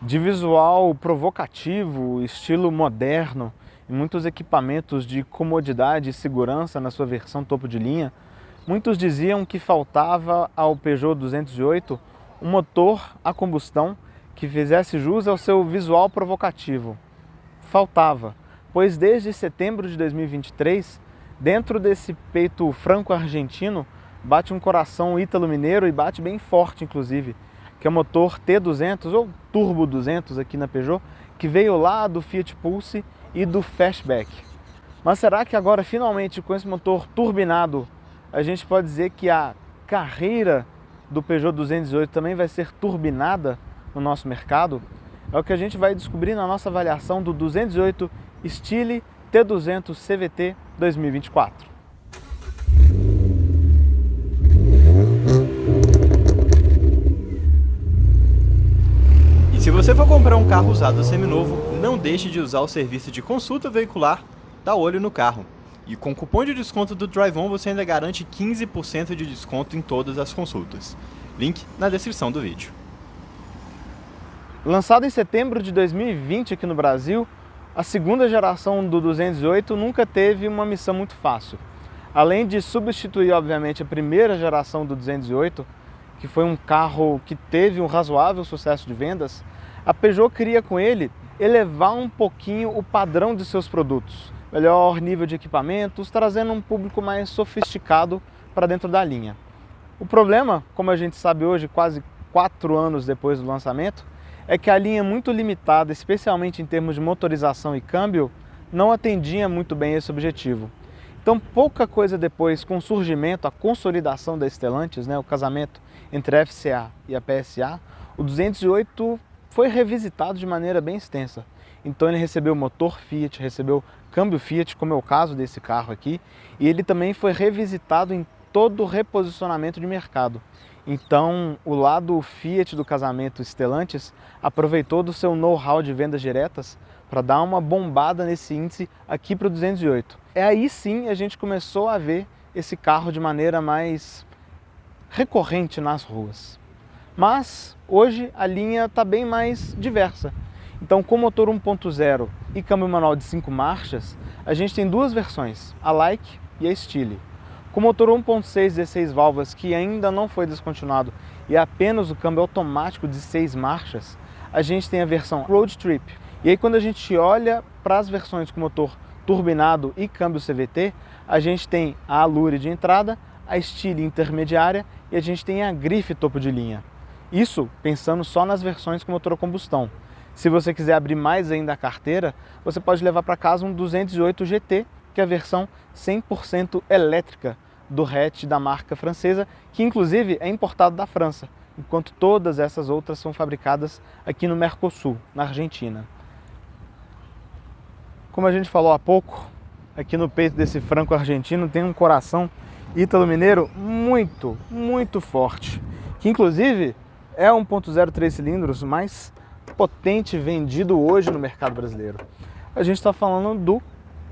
De visual provocativo, estilo moderno e muitos equipamentos de comodidade e segurança na sua versão topo de linha, muitos diziam que faltava ao Peugeot 208 um motor a combustão que fizesse jus ao seu visual provocativo. Faltava, pois desde setembro de 2023, dentro desse peito franco-argentino, bate um coração ítalo-mineiro e bate bem forte, inclusive, que é o motor T200 ou Turbo 200 aqui na Peugeot, que veio lá do Fiat Pulse e do Fastback. Mas será que agora, finalmente, com esse motor turbinado, a gente pode dizer que a carreira do Peugeot 208 também vai ser turbinada no nosso mercado? É o que a gente vai descobrir na nossa avaliação do 208 Stile T200 CVT 2024. E se você for comprar um carro usado seminovo, não deixe de usar o serviço de consulta veicular da Olho no Carro. E com o cupom de desconto do DriveOn você ainda garante 15% de desconto em todas as consultas. Link na descrição do vídeo. Lançado em setembro de 2020 aqui no Brasil, a segunda geração do 208 nunca teve uma missão muito fácil. Além de substituir, obviamente, a primeira geração do 208, que foi um carro que teve um razoável sucesso de vendas, a Peugeot queria com ele elevar um pouquinho o padrão de seus produtos, melhor nível de equipamentos, trazendo um público mais sofisticado para dentro da linha. O problema, como a gente sabe hoje, quase 4 anos depois do lançamento, é que a linha muito limitada, especialmente em termos de motorização e câmbio, não atendia muito bem esse objetivo. Então, pouca coisa depois, com o surgimento, a consolidação da Stellantis, o casamento entre a FCA e a PSA, o 208 foi revisitado de maneira bem extensa. Então ele recebeu motor Fiat, recebeu câmbio Fiat, como é o caso desse carro aqui, e ele também foi revisitado em todo o reposicionamento de mercado. Então o lado Fiat do casamento Stellantis aproveitou do seu know-how de vendas diretas para dar uma bombada nesse índice aqui para o 208. Aí sim a gente começou a ver esse carro de maneira mais recorrente nas ruas. Mas hoje a linha está bem mais diversa. Então, com motor 1.0 e câmbio manual de 5 marchas, a gente tem duas versões, a Like e a Stile. Com motor 1.6 16 válvulas, que ainda não foi descontinuado, e apenas o câmbio automático de 6 marchas, a gente tem a versão Road Trip. E aí, quando a gente olha para as versões com motor turbinado e câmbio CVT, a gente tem a Allure de entrada, a Stile intermediária e a gente tem a Grife topo de linha. Isso pensando só nas versões com motor a combustão. Se você quiser abrir mais ainda a carteira, você pode levar para casa um 208 GT, que é a versão 100% elétrica do hatch da marca francesa, que inclusive é importado da França, enquanto todas essas outras são fabricadas aqui no Mercosul, na Argentina. Como a gente falou há pouco, aqui no peito desse franco-argentino tem um coração ítalo-mineiro muito, muito forte, que inclusive é 1.0 3 cilindros mais potente vendido hoje no mercado brasileiro. A gente está falando do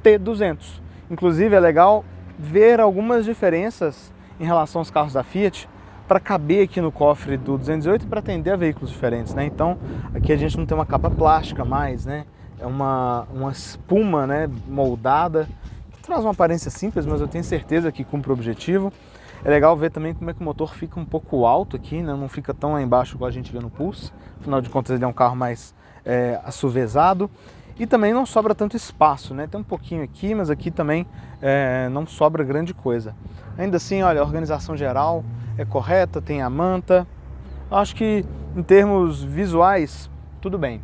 T200. Inclusive é legal ver algumas diferenças em relação aos carros da Fiat para caber aqui no cofre do 208 e para atender a veículos diferentes, Então aqui a gente não tem uma capa plástica mais, É uma espuma, moldada, que traz uma aparência simples, mas eu tenho certeza que cumpre o objetivo. É legal ver também como é que o motor fica um pouco alto aqui, Não fica tão lá embaixo igual a gente vê no Pulse. Afinal de contas ele é um carro mais assovezado. E também não sobra tanto espaço, Tem um pouquinho aqui, mas aqui também não sobra grande coisa. Ainda assim, olha, a organização geral é correta, tem a manta. Acho que em termos visuais, tudo bem.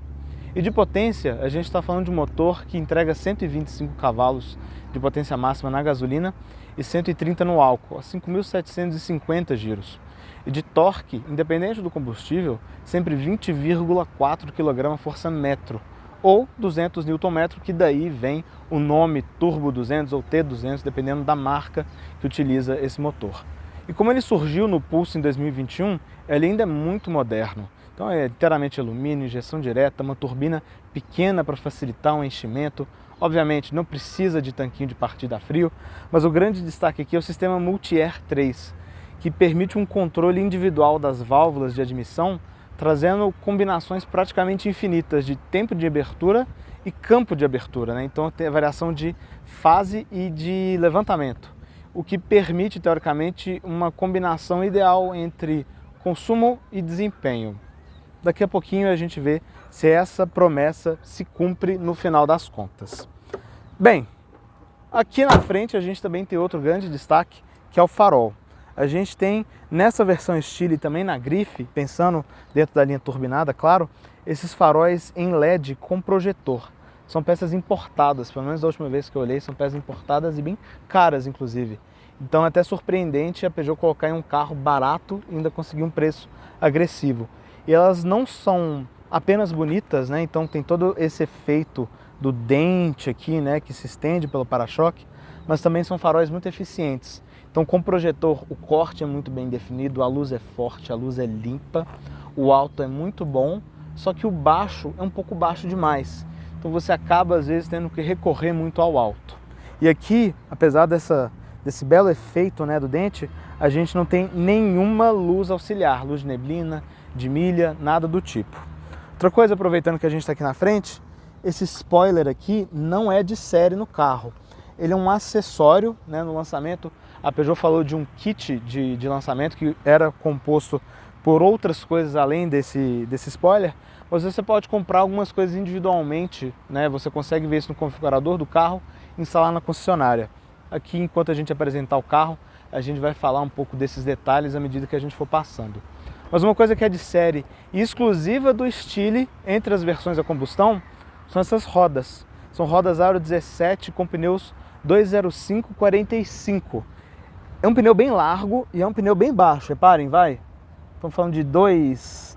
E de potência, a gente está falando de um motor que entrega 125 cavalos de potência máxima na gasolina e 130 no álcool, a 5.750 giros. E de torque, independente do combustível, sempre 20,4 kgfm, ou 200 Nm, que daí vem o nome Turbo 200 ou T200, dependendo da marca que utiliza esse motor. E como ele surgiu no Pulse em 2021, ele ainda é muito moderno. Então é inteiramente alumínio, injeção direta, uma turbina pequena para facilitar o enchimento. Obviamente não precisa de tanquinho de partida a frio, mas o grande destaque aqui é o sistema Multi-Air 3, que permite um controle individual das válvulas de admissão trazendo combinações praticamente infinitas de tempo de abertura e campo de abertura, né? Então tem a variação de fase e de levantamento, o que permite, teoricamente, uma combinação ideal entre consumo e desempenho. Daqui a pouquinho a gente vê se essa promessa se cumpre no final das contas. Bem, aqui na frente a gente também tem outro grande destaque, que é o farol. A gente tem nessa versão Stile também na grife, pensando dentro da linha turbinada, claro, esses faróis em LED com projetor. São peças importadas, pelo menos da última vez que eu olhei, são peças importadas e bem caras, inclusive. Então é até surpreendente a Peugeot colocar em um carro barato e ainda conseguir um preço agressivo. E elas não são apenas bonitas, né? Então tem todo esse efeito do dente aqui, né, que se estende pelo para-choque, mas também são faróis muito eficientes. Então com projetor o corte é muito bem definido, a luz é forte, a luz é limpa, o alto é muito bom, só que o baixo é um pouco baixo demais. Então você acaba às vezes tendo que recorrer muito ao alto. E aqui, apesar desse belo efeito, né, do dente, a gente não tem nenhuma luz auxiliar, luz de neblina, de milha, nada do tipo. Outra coisa, aproveitando que a gente está aqui na frente, esse spoiler aqui não é de série no carro. Ele é um acessório, né, no lançamento. A Peugeot falou de um kit de lançamento que era composto por outras coisas além desse spoiler, mas você pode comprar algumas coisas individualmente, né? Você consegue ver isso no configurador do carro e instalar na concessionária. Aqui, enquanto a gente apresentar o carro, a gente vai falar um pouco desses detalhes à medida que a gente for passando. Mas uma coisa que é de série e exclusiva do Stile entre as versões a combustão são essas rodas. São rodas Aro 17 com pneus 205/45. É um pneu bem largo e é um pneu bem baixo, reparem, vai. Estamos falando de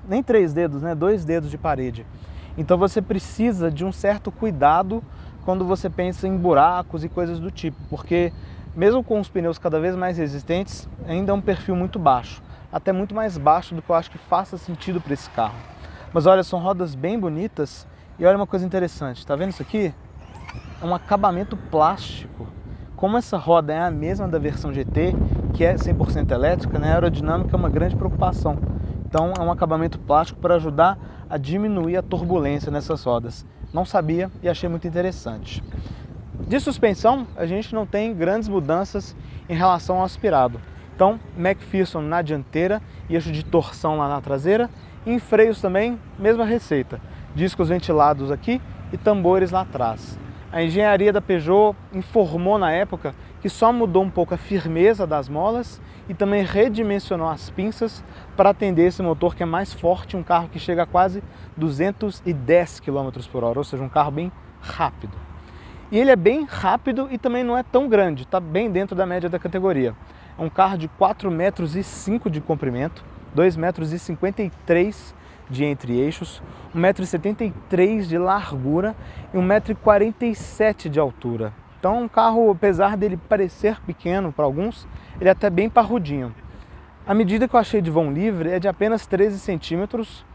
nem 3 dedos, né? 2 dedos de parede. Então você precisa de um certo cuidado quando você pensa em buracos e coisas do tipo, porque mesmo com os pneus cada vez mais resistentes, ainda é um perfil muito baixo, até muito mais baixo do que eu acho que faça sentido para esse carro. Mas olha, são rodas bem bonitas e olha uma coisa interessante, tá vendo isso aqui? É um acabamento plástico. Como essa roda é a mesma da versão GT, que é 100% elétrica, né, a aerodinâmica é uma grande preocupação. Então é um acabamento plástico para ajudar a diminuir a turbulência nessas rodas. Não sabia e achei muito interessante. De suspensão, a gente não tem grandes mudanças em relação ao aspirado. Então, McPherson na dianteira e eixo de torção lá na traseira. E em freios também, mesma receita. Discos ventilados aqui e tambores lá atrás. A engenharia da Peugeot informou na época que só mudou um pouco a firmeza das molas e também redimensionou as pinças para atender esse motor que é mais forte, um carro que chega a quase 210 km por hora, ou seja, um carro bem rápido. E ele é bem rápido e também não é tão grande, está bem dentro da média da categoria. É um carro de 4,5 metros de comprimento, 2,53 metros de entre-eixos, 1,73 m de largura e 1,47 m de altura. Então um carro, apesar dele parecer pequeno para alguns, ele é até bem parrudinho. A medida que eu achei de vão livre é de apenas 13 centímetros.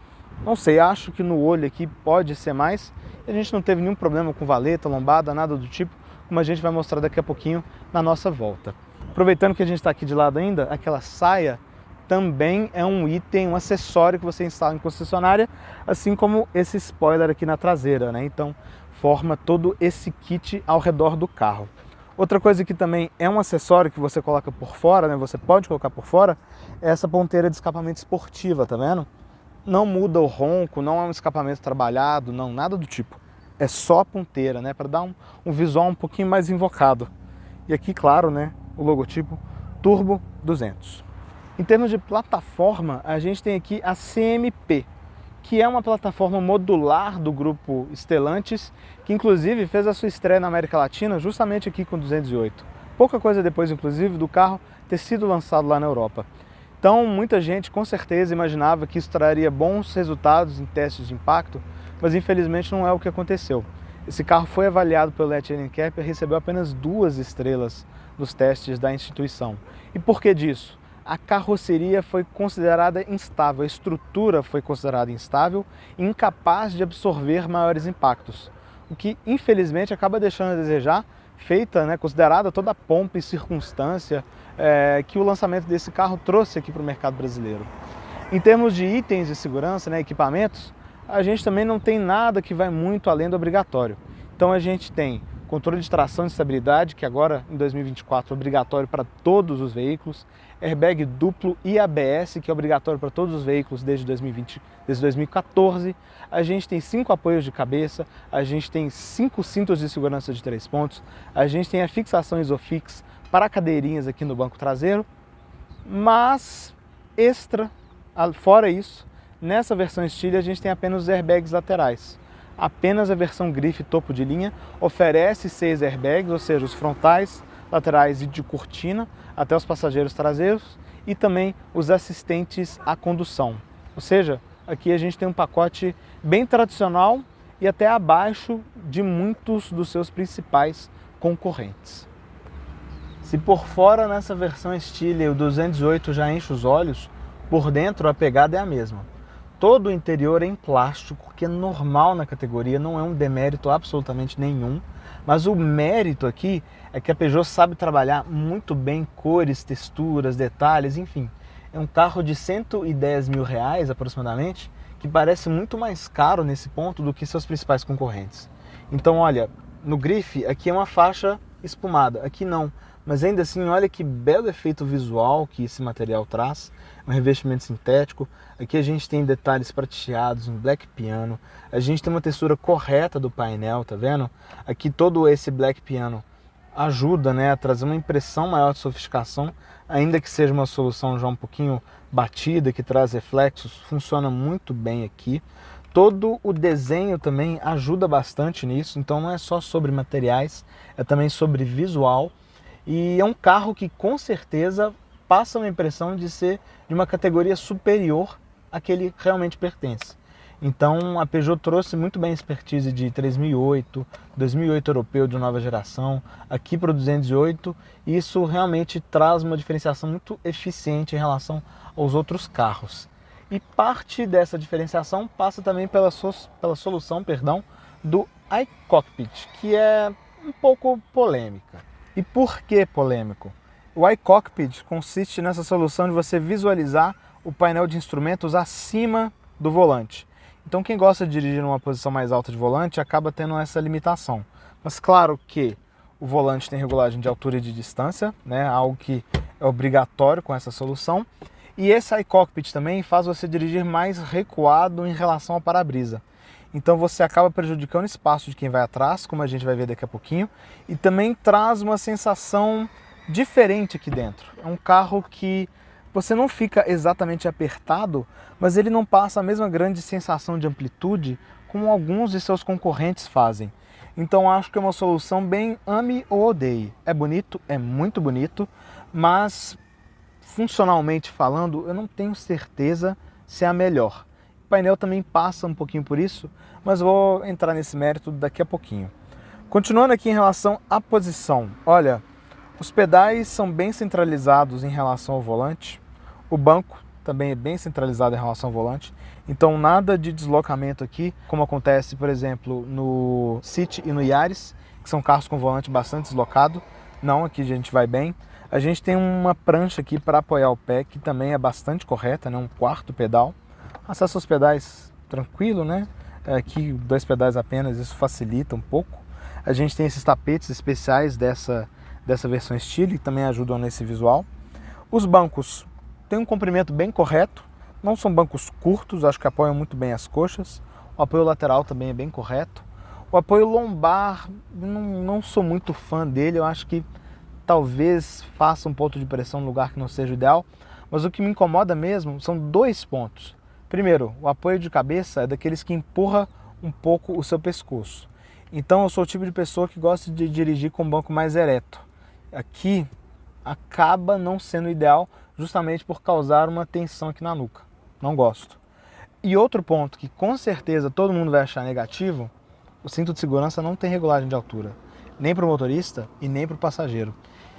Não sei, acho que no olho aqui pode ser mais. A gente não teve nenhum problema com valeta, lombada, nada do tipo, como a gente vai mostrar daqui a pouquinho na nossa volta. Aproveitando que a gente está aqui de lado ainda, aquela saia também é um item, um acessório que você instala em concessionária, assim como esse spoiler aqui na traseira, né? Então forma todo esse kit ao redor do carro. Outra coisa que também é um acessório que você coloca por fora, né? Você pode colocar por fora, é essa ponteira de escapamento esportiva, tá vendo? Não muda o ronco, não é um escapamento trabalhado, não, nada do tipo. É só a ponteira, né? Para dar um visual um pouquinho mais invocado. E aqui, claro, né? O logotipo Turbo 200. Em termos de plataforma, a gente tem aqui a CMP, que é uma plataforma modular do grupo Stellantis, que inclusive fez a sua estreia na América Latina justamente aqui com o 208. Pouca coisa depois, inclusive, do carro ter sido lançado lá na Europa. Então, muita gente com certeza imaginava que isso traria bons resultados em testes de impacto, mas infelizmente não é o que aconteceu. Esse carro foi avaliado pelo Etienne Kepler e recebeu apenas 2 estrelas nos testes da instituição. E por que disso? A carroceria foi considerada instável, a estrutura foi considerada instável e incapaz de absorver maiores impactos, o que infelizmente acaba deixando a desejar, feita, né, considerada toda a pompa e circunstância que o lançamento desse carro trouxe aqui para o mercado brasileiro. Em termos de itens de segurança, né, equipamentos, a gente também não tem nada que vai muito além do obrigatório. Então a gente tem controle de tração e estabilidade, que agora em 2024 é obrigatório para todos os veículos, airbag duplo e ABS, que é obrigatório para todos os veículos desde 2014. A gente tem 5 apoios de cabeça, a gente tem 5 cintos de segurança de 3 pontos, a gente tem a fixação Isofix para cadeirinhas aqui no banco traseiro, mas fora isso, nessa versão Stile a gente tem apenas os airbags laterais. Apenas a versão grife topo de linha oferece 6 airbags, ou seja, os frontais, laterais e de cortina, até os passageiros traseiros, e também os assistentes à condução. Ou seja, aqui a gente tem um pacote bem tradicional e até abaixo de muitos dos seus principais concorrentes. Se por fora nessa versão Stile o 208 já enche os olhos, por dentro a pegada é a mesma. Todo o interior é em plástico, que é normal na categoria, não é um demérito absolutamente nenhum. Mas o mérito aqui é que a Peugeot sabe trabalhar muito bem cores, texturas, detalhes, enfim. É um carro de R$110 mil aproximadamente, que parece muito mais caro nesse ponto do que seus principais concorrentes. Então olha, no grife aqui é uma faixa espumada, aqui não. Mas ainda assim, olha que belo efeito visual que esse material traz, um revestimento sintético. Aqui a gente tem detalhes prateados, um black piano, a gente tem uma textura correta do painel, tá vendo? Aqui todo esse black piano ajuda, né, a trazer uma impressão maior de sofisticação, ainda que seja uma solução já um pouquinho batida, que traz reflexos, funciona muito bem aqui. Todo o desenho também ajuda bastante nisso, então não é só sobre materiais, é também sobre visual. E é um carro que com certeza passa uma impressão de ser de uma categoria superior à que ele realmente pertence. Então a Peugeot trouxe muito bem a expertise de 3008, 2008 europeu de nova geração, aqui para o 208, e isso realmente traz uma diferenciação muito eficiente em relação aos outros carros. E parte dessa diferenciação passa também pela solução do iCockpit, que é um pouco polêmica. E por que polêmico? O iCockpit consiste nessa solução de você visualizar o painel de instrumentos acima do volante. Então quem gosta de dirigir numa posição mais alta de volante acaba tendo essa limitação. Mas claro que o volante tem regulagem de altura e de distância, né? Algo que é obrigatório com essa solução. E esse iCockpit também faz você dirigir mais recuado em relação ao para-brisa. Então você acaba prejudicando o espaço de quem vai atrás, como a gente vai ver daqui a pouquinho, e também traz uma sensação diferente aqui dentro. É um carro que você não fica exatamente apertado, mas ele não passa a mesma grande sensação de amplitude como alguns de seus concorrentes fazem. Então acho que é uma solução bem ame ou odeie. É bonito, é muito bonito, mas funcionalmente falando, eu não tenho certeza se é a melhor. O painel também passa um pouquinho por isso, mas vou entrar nesse mérito daqui a pouquinho. Continuando aqui em relação à posição, olha, os pedais são bem centralizados em relação ao volante, o banco também é bem centralizado em relação ao volante, então nada de deslocamento aqui, como acontece, por exemplo, no City e no Yaris, que são carros com volante bastante deslocado. Não, aqui a gente vai bem. A gente tem uma prancha aqui para apoiar o pé, que também é bastante correta, né? Um quarto pedal. Acesso aos pedais tranquilo, né? Aqui 2 pedais apenas, isso facilita um pouco. A gente tem esses tapetes especiais dessa versão Stile, que também ajudam nesse visual. Os bancos têm um comprimento bem correto, não são bancos curtos, acho que apoiam muito bem as coxas. O apoio lateral também é bem correto. O apoio lombar, não sou muito fã dele, eu acho que talvez faça um ponto de pressão no lugar que não seja o ideal, mas o que me incomoda mesmo são 2 pontos. Primeiro, o apoio de cabeça é daqueles que empurra um pouco o seu pescoço. Então eu sou o tipo de pessoa que gosta de dirigir com um banco mais ereto. Aqui acaba não sendo ideal justamente por causar uma tensão aqui na nuca. Não gosto. E outro ponto que com certeza todo mundo vai achar negativo, o cinto de segurança não tem regulagem de altura, nem para o motorista e nem para o passageiro.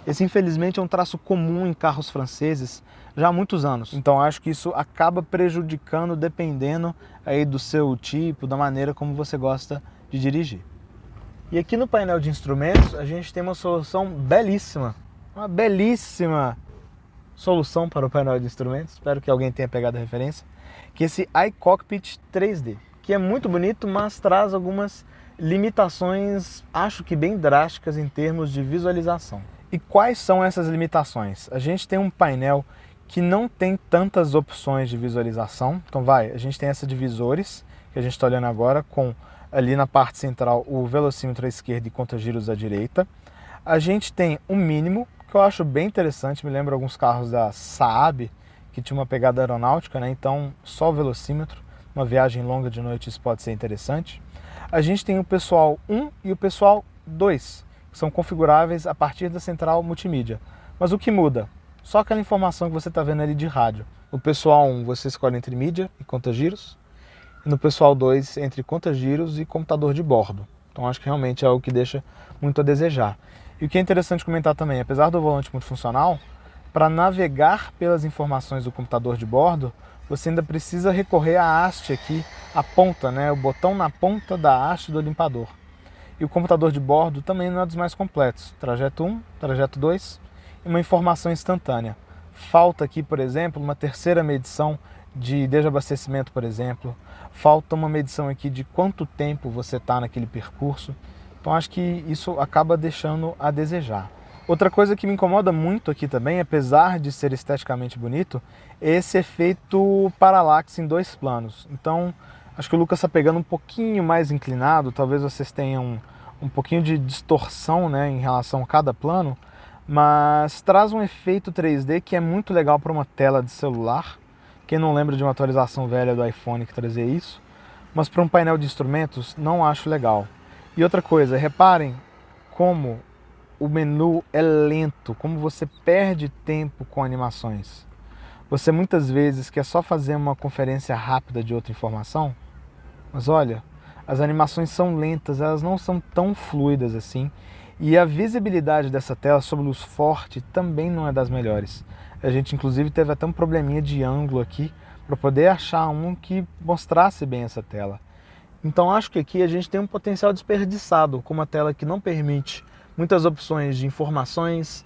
Esse infelizmente é um traço comum em carros franceses já há muitos anos. Então acho que isso acaba prejudicando dependendo aí do seu tipo, da maneira como você gosta de dirigir. E aqui no painel de instrumentos a gente tem uma solução belíssima, uma belíssima solução para o painel de instrumentos, espero que alguém tenha pegado a referência, que é esse iCockpit 3D, que é muito bonito, mas traz algumas limitações, acho que bem drásticas em termos de visualização. E quais são essas limitações? A gente tem um painel que não tem tantas opções de visualização, então a gente tem essa de visores, que a gente está olhando agora, com ali na parte central o velocímetro à esquerda e conta-giros à direita. A gente tem um mínimo, que eu acho bem interessante, me lembra alguns carros da Saab, que tinha uma pegada aeronáutica, né? Então só o velocímetro, uma viagem longa de noite, isso pode ser interessante. A gente tem o pessoal 1 e o pessoal 2, que são configuráveis a partir da central multimídia. Mas o que muda? Só aquela informação que você está vendo ali de rádio. No pessoal 1 você escolhe entre mídia e conta-giros, e no pessoal 2 entre conta-giros e computador de bordo. Então acho que realmente é algo que deixa muito a desejar. E o que é interessante comentar também, apesar do volante multifuncional, para navegar pelas informações do computador de bordo, você ainda precisa recorrer à haste aqui, a ponta, né, o botão na ponta da haste do limpador. E o computador de bordo também não é dos mais completos. Trajeto 1, trajeto 2 e uma informação instantânea. Falta aqui, por exemplo, uma terceira medição de desabastecimento, por exemplo. Falta uma medição aqui de quanto tempo você está naquele percurso. Então acho que isso acaba deixando a desejar. Outra coisa que me incomoda muito aqui também, apesar de ser esteticamente bonito, é esse efeito paralaxe em 2 planos. Então acho que o Lucas está pegando um pouquinho mais inclinado, talvez vocês tenham um pouquinho de distorção, né, em relação a cada plano, mas traz um efeito 3D que é muito legal para uma tela de celular. Quem não lembra de uma atualização velha do iPhone que trazia isso, mas para um painel de instrumentos não acho legal. E outra coisa, reparem como o menu é lento, como você perde tempo com animações. Você muitas vezes quer só fazer uma conferência rápida de outra informação, mas olha, as animações são lentas, elas não são tão fluidas assim, e a visibilidade dessa tela sob luz forte também não é das melhores. A gente inclusive teve até um probleminha de ângulo aqui para poder achar um que mostrasse bem essa tela. Então acho que aqui a gente tem um potencial desperdiçado com uma tela que não permite muitas opções de informações,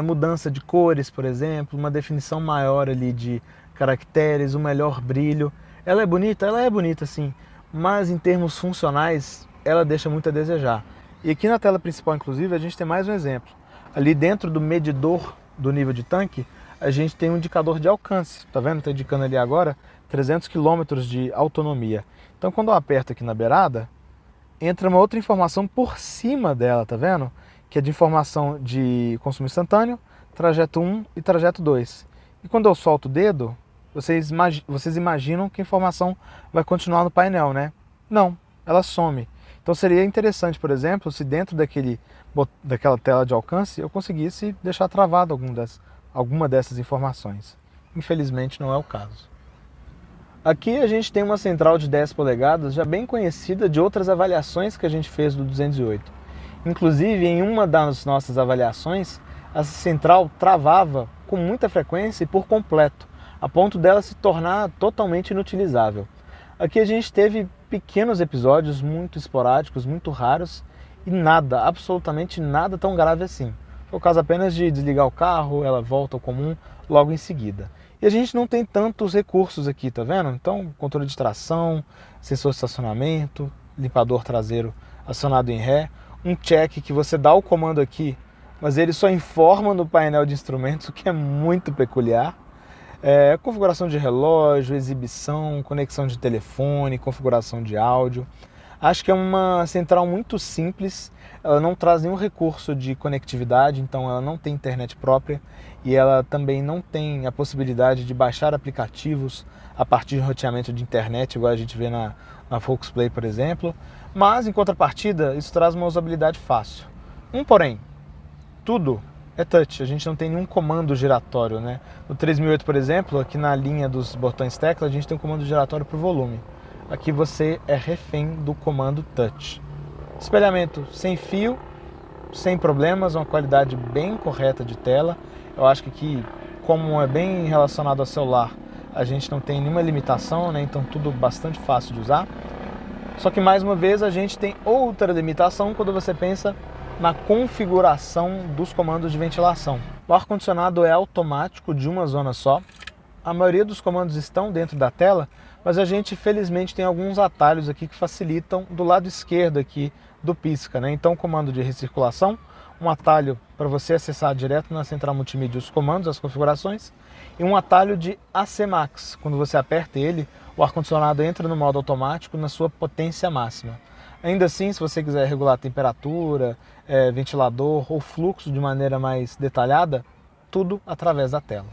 mudança de cores, por exemplo, uma definição maior ali de caracteres, um melhor brilho. Ela é bonita sim, mas em termos funcionais ela deixa muito a desejar. E aqui na tela principal, inclusive, a gente tem mais um exemplo. Ali dentro do medidor do nível de tanque, a gente tem um indicador de alcance. Tá vendo? Está indicando ali agora 300 km de autonomia. Então quando eu aperto aqui na beirada, entra uma outra informação por cima dela, tá vendo? Que é de informação de consumo instantâneo, trajeto 1 e trajeto 2. E quando eu solto o dedo, vocês imaginam que a informação vai continuar no painel, né? Não, ela some. Então seria interessante, por exemplo, se dentro daquela tela de alcance eu conseguisse deixar travado alguma dessas informações. Infelizmente não é o caso. Aqui a gente tem uma central de 10 polegadas já bem conhecida de outras avaliações que a gente fez do 208. Inclusive, em uma das nossas avaliações, essa central travava com muita frequência e por completo, a ponto dela se tornar totalmente inutilizável. Aqui a gente teve pequenos episódios muito esporádicos, muito raros, e nada, absolutamente nada tão grave assim. Foi o caso apenas de desligar o carro, ela volta ao comum logo em seguida. E a gente não tem tantos recursos aqui, tá vendo? Então, controle de tração, sensor de estacionamento, limpador traseiro acionado em ré, um check que você dá o comando aqui, mas ele só informa no painel de instrumentos, o que é muito peculiar. Configuração de relógio, exibição, conexão de telefone, configuração de áudio. Acho que é uma central muito simples, ela não traz nenhum recurso de conectividade, então ela não tem internet própria e ela também não tem a possibilidade de baixar aplicativos a partir de roteamento de internet, igual a gente vê na Volksplay, por exemplo. Mas, em contrapartida, isso traz uma usabilidade fácil. Porém, tudo é touch, a gente não tem nenhum comando giratório, né? No 3008, por exemplo, aqui na linha dos botões tecla, a gente tem um comando giratório para o volume. Aqui você é refém do comando touch. Espelhamento sem fio, sem problemas, uma qualidade bem correta de tela. Eu acho que aqui, como é bem relacionado ao celular, a gente não tem nenhuma limitação, né? Então tudo bastante fácil de usar. Só que mais uma vez a gente tem outra limitação quando você pensa na configuração dos comandos de ventilação. O ar-condicionado é automático de uma zona só. A maioria dos comandos estão dentro da tela, mas a gente felizmente tem alguns atalhos aqui que facilitam do lado esquerdo aqui do pisca, né? Então, comando de recirculação, um atalho para você acessar direto na central multimídia os comandos, as configurações, e um atalho de AC Max. Quando você aperta ele, o ar-condicionado entra no modo automático na sua potência máxima. Ainda assim, se você quiser regular a temperatura, ventilador ou fluxo de maneira mais detalhada, tudo através da tela.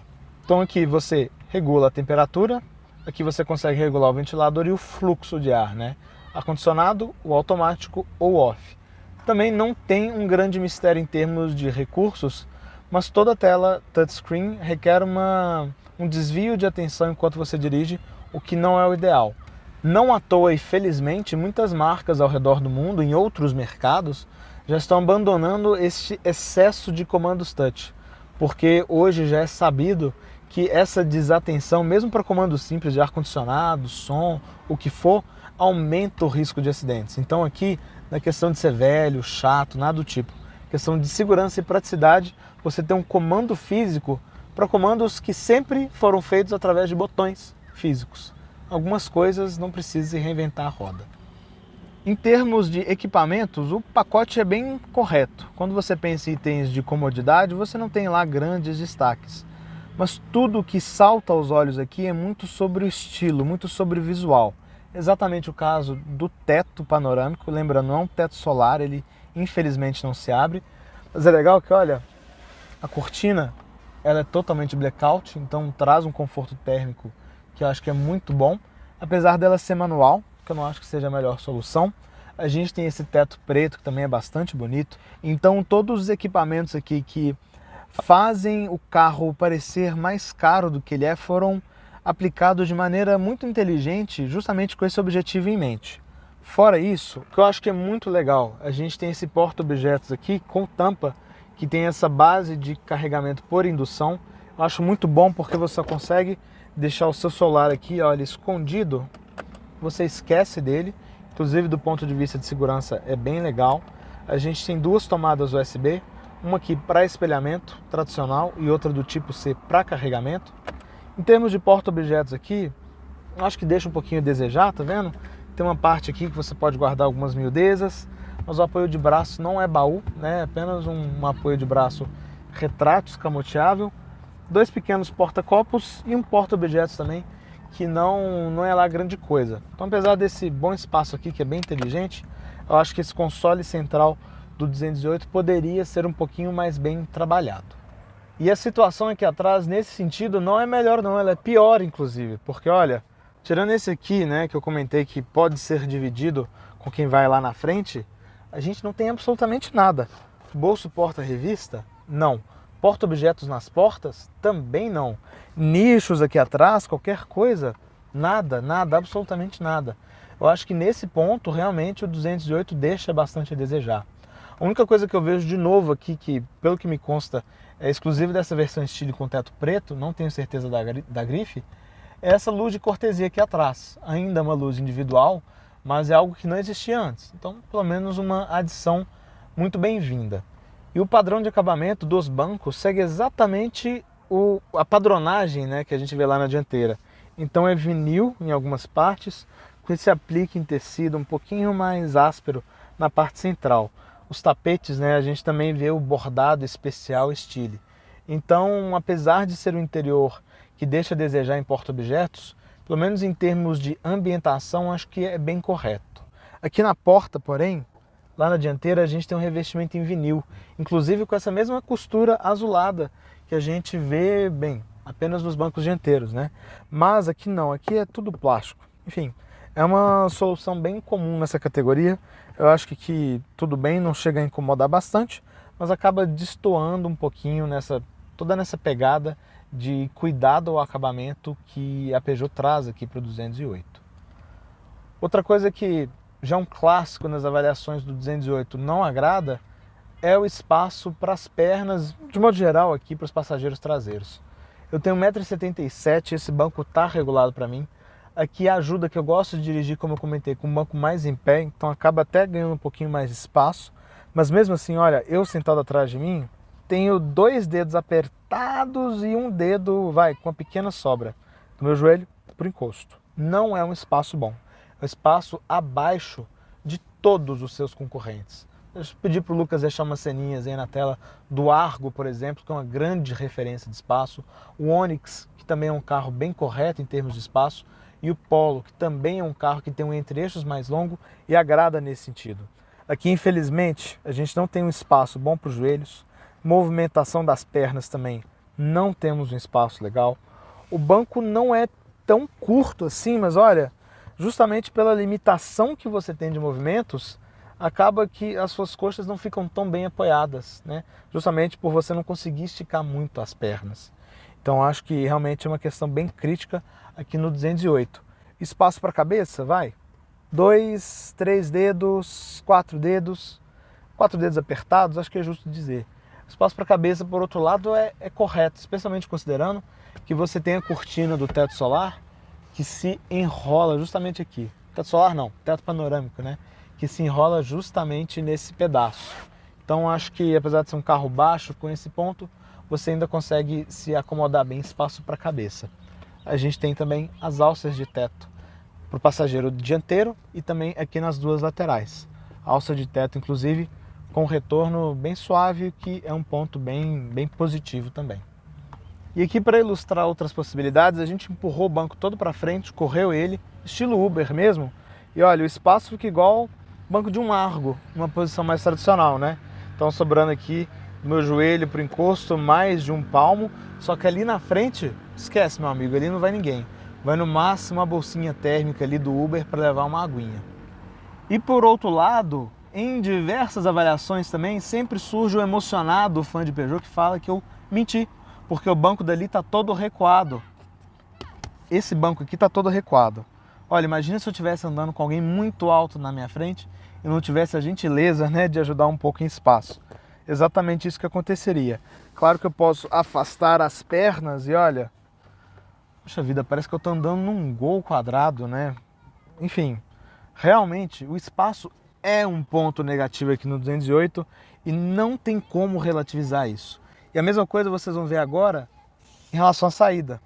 Então aqui você regula a temperatura, aqui você consegue regular o ventilador e o fluxo de ar, né? Ar-condicionado, o automático ou off. Também não tem um grande mistério em termos de recursos, mas toda tela touchscreen requer um desvio de atenção enquanto você dirige, o que não é o ideal. Não à toa e felizmente muitas marcas ao redor do mundo, em outros mercados, já estão abandonando este excesso de comandos touch, porque hoje já é sabido que essa desatenção, mesmo para comandos simples de ar-condicionado, som, o que for, aumenta o risco de acidentes. Então aqui, na questão de ser velho, chato, nada do tipo, questão de segurança e praticidade, você tem um comando físico para comandos que sempre foram feitos através de botões físicos. Algumas coisas não precisa reinventar a roda. Em termos de equipamentos, o pacote é bem correto. Quando você pensa em itens de comodidade, você não tem lá grandes destaques. Mas tudo que salta aos olhos aqui é muito sobre o estilo, muito sobre o visual. Exatamente o caso do teto panorâmico. Lembrando, não é um teto solar, ele infelizmente não se abre. Mas é legal que, olha, a cortina ela é totalmente blackout, então traz um conforto térmico que eu acho que é muito bom, apesar dela ser manual, que eu não acho que seja a melhor solução. A gente tem esse teto preto, que também é bastante bonito. Então todos os equipamentos aqui que fazem o carro parecer mais caro do que ele é, foram aplicados de maneira muito inteligente, justamente com esse objetivo em mente. Fora isso, o que eu acho que é muito legal, a gente tem esse porta-objetos aqui com tampa, que tem essa base de carregamento por indução. Eu acho muito bom porque você consegue deixar o seu celular aqui, olha, escondido, você esquece dele, inclusive do ponto de vista de segurança é bem legal. A gente tem duas tomadas USB, uma aqui para espelhamento tradicional e outra do tipo C para carregamento. Em termos de porta-objetos aqui, eu acho que deixa um pouquinho a desejar, tá vendo? Tem uma parte aqui que você pode guardar algumas miudezas, mas o apoio de braço não é baú, né? É apenas um apoio de braço retrátil, escamoteável. Dois pequenos porta-copos e um porta-objetos também, que não é lá grande coisa. Então, apesar desse bom espaço aqui, que é bem inteligente, eu acho que esse console central do 208 poderia ser um pouquinho mais bem trabalhado. E a situação aqui atrás, nesse sentido, não é melhor não, ela é pior, inclusive, porque, olha, tirando esse aqui, né, que eu comentei que pode ser dividido com quem vai lá na frente, a gente não tem absolutamente nada. Bolso porta-revista? Não. Porta-objetos nas portas? Também não. Nichos aqui atrás, qualquer coisa? Nada, absolutamente nada. Eu acho que nesse ponto, realmente, o 208 deixa bastante a desejar. A única coisa que eu vejo de novo aqui, que pelo que me consta é exclusivo dessa versão estilo com teto preto, não tenho certeza da grife, é essa luz de cortesia aqui atrás. Ainda uma luz individual, mas é algo que não existia antes. Então, pelo menos uma adição muito bem-vinda. E o padrão de acabamento dos bancos segue exatamente a padronagem, né, que a gente vê lá na dianteira. Então é vinil em algumas partes, com esse aplique em tecido um pouquinho mais áspero na parte central. Os tapetes, né, a gente também vê o bordado especial Stile. Então, apesar de ser um interior que deixa a desejar em porta-objetos, pelo menos em termos de ambientação, acho que é bem correto. Aqui na porta, porém, lá na dianteira a gente tem um revestimento em vinil, inclusive com essa mesma costura azulada que a gente vê, bem, apenas nos bancos dianteiros, né? Mas aqui não, aqui é tudo plástico. Enfim, é uma solução bem comum nessa categoria. Eu acho que tudo bem, não chega a incomodar bastante, mas acaba destoando um pouquinho toda nessa pegada de cuidado ao acabamento que a Peugeot traz aqui para o 208. Outra coisa que já um clássico nas avaliações do 208 não agrada é o espaço para as pernas, de modo geral aqui para os passageiros traseiros. Eu tenho 1,77 m, esse banco está regulado para mim. Aqui ajuda que eu gosto de dirigir, como eu comentei, com um banco mais em pé, então acaba até ganhando um pouquinho mais de espaço. Mas mesmo assim, olha, eu sentado atrás de mim, tenho 2 dedos apertados e um dedo, com uma pequena sobra do meu joelho para o encosto. Não é um espaço bom. É um espaço abaixo de todos os seus concorrentes. Deixa eu pedir para o Lucas deixar umas ceninhas aí na tela do Argo, por exemplo, que é uma grande referência de espaço. O Onix, que também é um carro bem correto em termos de espaço. E o Polo, que também é um carro que tem um entre-eixos mais longo e agrada nesse sentido. Aqui, infelizmente, a gente não tem um espaço bom para os joelhos. Movimentação das pernas também, não temos um espaço legal. O banco não é tão curto assim, mas olha, justamente pela limitação que você tem de movimentos, acaba que as suas coxas não ficam tão bem apoiadas, né? Justamente por você não conseguir esticar muito as pernas. Então acho que realmente é uma questão bem crítica aqui no 208. Espaço para a cabeça, 2, 3 dedos, 4 dedos, 4 dedos apertados, acho que é justo dizer. Espaço para a cabeça, por outro lado, é correto, especialmente considerando que você tem a cortina do teto solar que se enrola justamente aqui. Teto solar não, teto panorâmico, né? Que se enrola justamente nesse pedaço. Então acho que apesar de ser um carro baixo, com esse ponto, você ainda consegue se acomodar bem espaço para a cabeça. A gente tem também as alças de teto para o passageiro dianteiro e também aqui nas duas laterais. Alça de teto, inclusive, com retorno bem suave, que é um ponto bem positivo também. E aqui, para ilustrar outras possibilidades, a gente empurrou o banco todo para frente, correu ele, estilo Uber mesmo, e olha, o espaço fica igual banco de um Argo, uma posição mais tradicional, né? Então sobrando aqui do meu joelho para o encosto mais de um palmo, só que ali na frente, esquece, meu amigo, ali não vai ninguém. Vai no máximo uma bolsinha térmica ali do Uber para levar uma aguinha. E por outro lado, em diversas avaliações também, sempre surge o emocionado fã de Peugeot que fala que eu menti, porque o banco dali está todo recuado. Esse banco aqui está todo recuado. Olha, imagina se eu estivesse andando com alguém muito alto na minha frente e não tivesse a gentileza, né, de ajudar um pouco em espaço. Exatamente isso que aconteceria. Claro que eu posso afastar as pernas e olha, poxa vida, parece que eu estou andando num Gol quadrado, né? Enfim, realmente o espaço é um ponto negativo aqui no 208 e não tem como relativizar isso. E a mesma coisa vocês vão ver agora em relação à saída.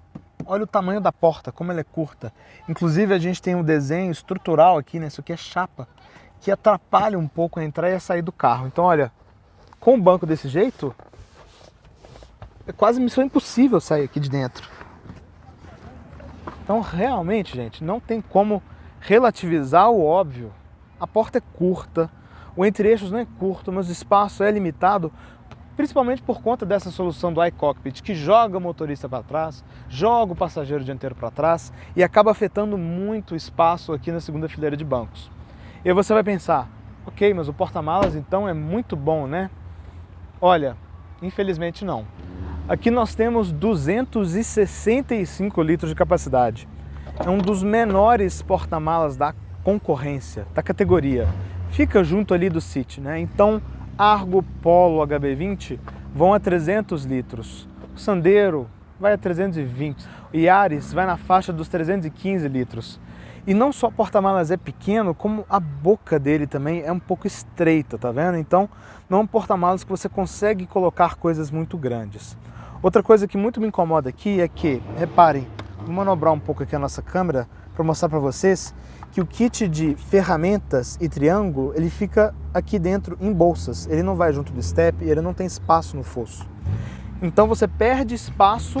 Olha o tamanho da porta, como ela é curta. Inclusive a gente tem um desenho estrutural aqui, né? Isso aqui é chapa, que atrapalha um pouco a entrar e a sair do carro. Então olha, com o banco desse jeito, é quase missão impossível sair aqui de dentro. Então realmente, gente, não tem como relativizar o óbvio. A porta é curta, o entre-eixos não é curto, mas o espaço é limitado, principalmente por conta dessa solução do iCockpit, que joga o motorista para trás, joga o passageiro dianteiro para trás e acaba afetando muito o espaço aqui na segunda fileira de bancos. E aí você vai pensar, ok, mas o porta-malas então é muito bom, né? Olha, infelizmente não. Aqui nós temos 265 litros de capacidade. É um dos menores porta-malas da concorrência, da categoria. Fica junto ali do City, né? Então, Argo, Polo, HB20 vão a 300 litros. O Sandero vai a 320. O Yaris vai na faixa dos 315 litros. E não só o porta-malas é pequeno, como a boca dele também é um pouco estreita, tá vendo? Então, não é um porta-malas que você consegue colocar coisas muito grandes. Outra coisa que muito me incomoda aqui é que, reparem, vou manobrar um pouco aqui a nossa câmera para mostrar para vocês que o kit de ferramentas e triângulo, ele fica aqui dentro em bolsas. Ele não vai junto do step e ele não tem espaço no fosso. Então você perde espaço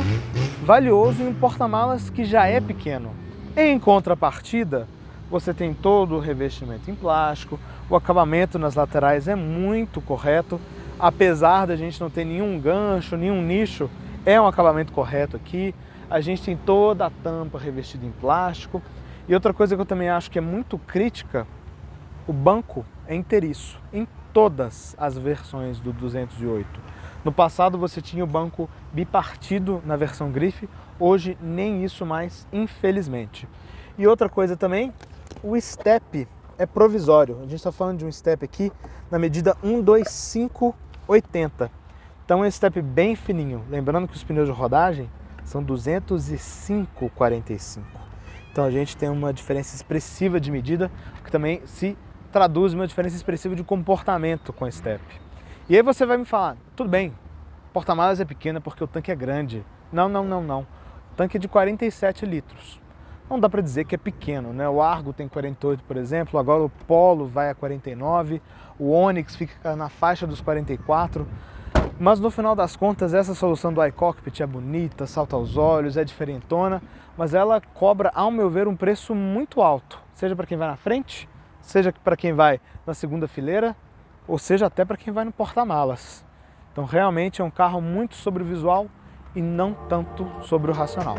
valioso em um porta-malas que já é pequeno. Em contrapartida, você tem todo o revestimento em plástico, o acabamento nas laterais é muito correto, apesar da gente não ter nenhum gancho, nenhum nicho, é um acabamento correto aqui. A gente tem toda a tampa revestida em plástico. E outra coisa que eu também acho que é muito crítica, o banco é inteiriço, em todas as versões do 208. No passado você tinha o banco bipartido na versão grife, hoje nem isso mais, infelizmente. E outra coisa também, o step é provisório. A gente está falando de um step aqui na medida 125/80. Então é um step bem fininho. Lembrando que os pneus de rodagem são 205/45. Então a gente tem uma diferença expressiva de medida, que também se traduz uma diferença expressiva de comportamento com a step. E aí você vai me falar, tudo bem, o porta-malas é pequeno porque o tanque é grande. Não. O tanque é de 47 litros. Não dá para dizer que é pequeno, né? O Argo tem 48, por exemplo, agora o Polo vai a 49, o Onix fica na faixa dos 44. Mas no final das contas, essa solução do iCockpit é bonita, salta aos olhos, é diferentona, mas ela cobra, ao meu ver, um preço muito alto, seja para quem vai na frente, seja para quem vai na segunda fileira, ou seja até para quem vai no porta-malas. Então realmente é um carro muito sobre o visual e não tanto sobre o racional.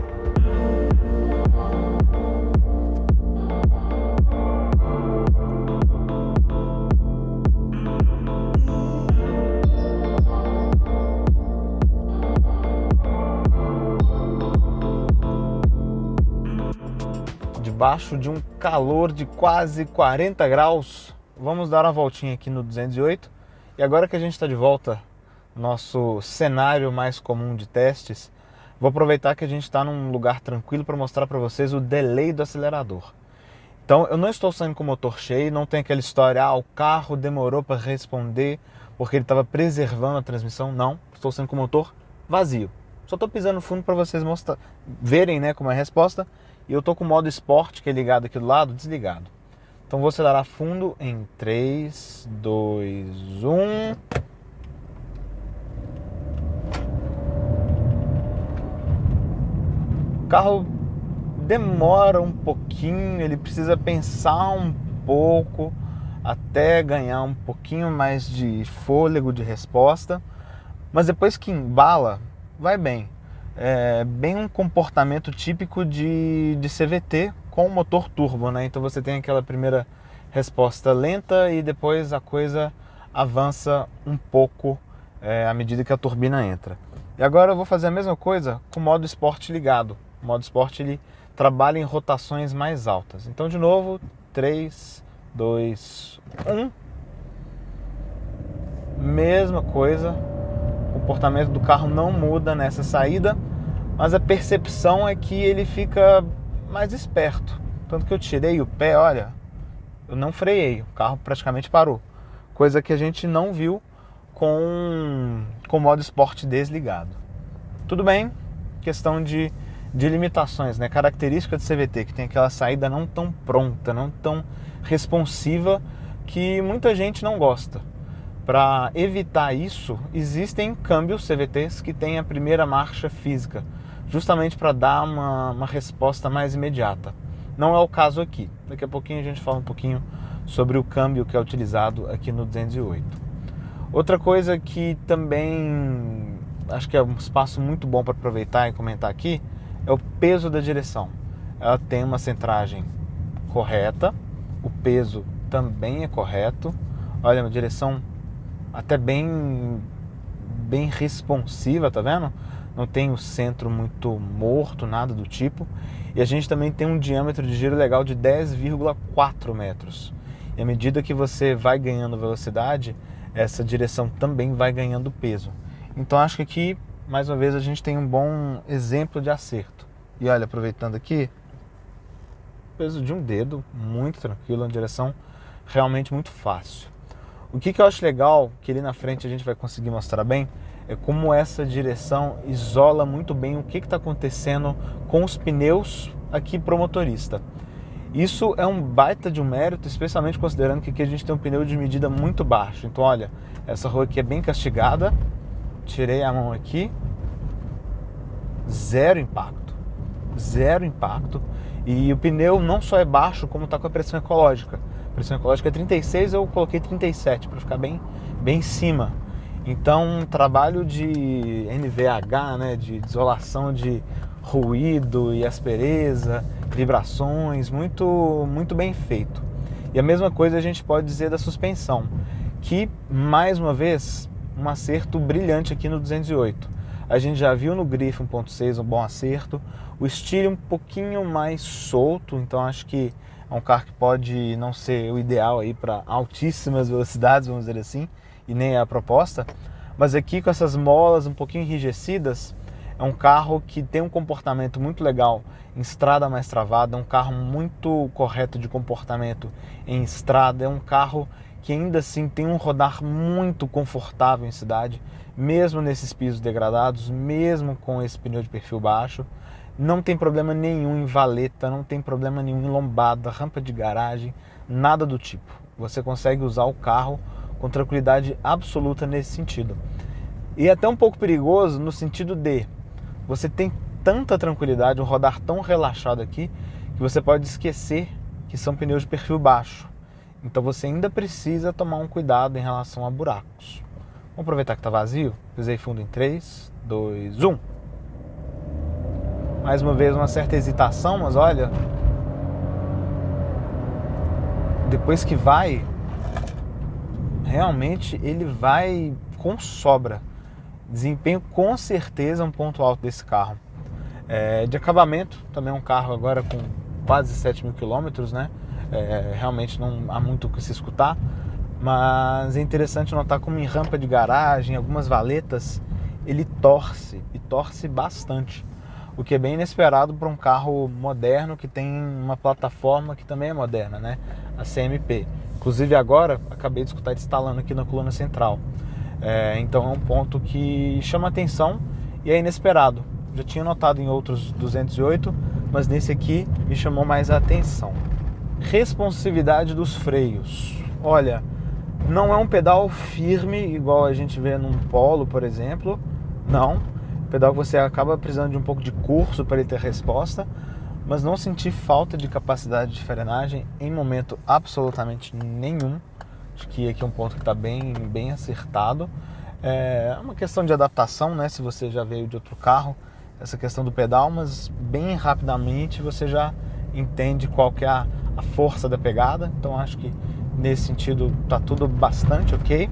Debaixo de um calor de quase 40 graus, vamos dar uma voltinha aqui no 208. E agora que a gente está de volta no nosso cenário mais comum de testes, vou aproveitar que a gente está num lugar tranquilo para mostrar para vocês o delay do acelerador. Então eu não estou saindo com o motor cheio, não tem aquela história, o carro demorou para responder porque ele estava preservando a transmissão. Não, estou saindo com o motor vazio. Só estou pisando no fundo para vocês verem, né, como é a resposta. E eu estou com o modo Sport, que é ligado aqui do lado, desligado. Então vou acelerar fundo em 3, 2, 1. O carro demora um pouquinho, ele precisa pensar um pouco até ganhar um pouquinho mais de fôlego de resposta. Mas depois que embala, vai bem. É bem um comportamento típico de CVT com motor turbo, né? Então você tem aquela primeira resposta lenta e depois a coisa avança um pouco à medida que a turbina entra. E agora eu vou fazer a mesma coisa com o modo Sport ligado. O modo Sport ele trabalha em rotações mais altas. Então de novo, 3, 2, 1. Mesma coisa. O comportamento do carro não muda nessa saída, mas a percepção é que ele fica mais esperto. Tanto que eu tirei o pé, olha, eu não freiei, o carro praticamente parou. Coisa que a gente não viu com o modo Sport desligado. Tudo bem, questão de limitações, né? Característica de CVT, que tem aquela saída não tão pronta, não tão responsiva, que muita gente não gosta. Para evitar isso, existem câmbios CVTs que têm a primeira marcha física, justamente para dar uma resposta mais imediata. Não é o caso aqui. Daqui a pouquinho a gente fala um pouquinho sobre o câmbio que é utilizado aqui no 208. Outra coisa que também acho que é um espaço muito bom para aproveitar e comentar aqui é o peso da direção. Ela tem uma centragem correta, o peso também é correto. Olha, uma direção até bem responsiva, tá vendo? Não tem o centro muito morto, nada do tipo. E a gente também tem um diâmetro de giro legal de 10,4 metros. E à medida que você vai ganhando velocidade, essa direção também vai ganhando peso. Então acho que aqui, mais uma vez, a gente tem um bom exemplo de acerto. E olha, aproveitando aqui, peso de um dedo, muito tranquilo, uma direção realmente muito fácil. O que eu acho legal, que ali na frente a gente vai conseguir mostrar bem, é como essa direção isola muito bem o que está acontecendo com os pneus aqui para o motorista. Isso é um baita de um mérito, especialmente considerando que aqui a gente tem um pneu de medida muito baixo. Então olha, essa rua aqui é bem castigada, tirei a mão aqui, zero impacto. E o pneu não só é baixo, como está com a pressão ecológica. A pressão ecológica é 36, eu coloquei 37 para ficar bem em cima. Então, um trabalho de NVH, né, de isolação de ruído e aspereza, vibrações, muito bem feito. E a mesma coisa a gente pode dizer da suspensão, que, mais uma vez, um acerto brilhante aqui no 208. A gente já viu no Griff 1.6 um bom acerto, o Stile um pouquinho mais solto, então acho que é um carro que pode não ser o ideal aí para altíssimas velocidades, vamos dizer assim, e nem é a proposta, mas aqui com essas molas um pouquinho enrijecidas, É um carro que tem um comportamento muito legal em estrada mais travada, é um carro muito correto de comportamento em estrada, é um carro que ainda assim tem um rodar muito confortável em cidade, mesmo nesses pisos degradados, mesmo com esse pneu de perfil baixo. Não tem problema nenhum em valeta, não tem problema nenhum em lombada, rampa de garagem, nada do tipo. Você consegue usar o carro com tranquilidade absoluta nesse sentido. E é até um pouco perigoso no sentido de você tem tanta tranquilidade, um rodar tão relaxado aqui, que você pode esquecer que são pneus de perfil baixo. Então você ainda precisa tomar um cuidado em relação a buracos. Vamos aproveitar que está vazio. Pisei fundo em 3, 2, 1. Mais uma vez uma certa hesitação, mas olha, depois que vai, realmente ele vai com sobra. Desempenho com certeza é um ponto alto desse carro. De acabamento, também é um carro agora com quase 7.000 quilômetros, né? Realmente não há muito o que se escutar, mas é interessante notar como em rampa de garagem, algumas valetas, ele torce, e torce bastante, o que é bem inesperado para um carro moderno que tem uma plataforma que também é moderna, né? A CMP. Inclusive agora, acabei de escutar ele instalando aqui na coluna central. Então é um ponto que chama atenção e é inesperado. Já tinha notado em outros 208, mas nesse aqui me chamou mais a atenção. Responsividade dos freios. Olha, não é um pedal firme igual a gente vê num Polo, por exemplo. Não. Pedal que você acaba precisando de um pouco de curso para ele ter resposta, mas não senti falta de capacidade de frenagem em momento absolutamente nenhum. Acho que aqui é um ponto que está bem acertado. É uma questão de adaptação, né? Se você já veio de outro carro, essa questão do pedal, mas bem rapidamente você já entende qual que é a força da pegada. Então acho que nesse sentido está tudo bastante ok.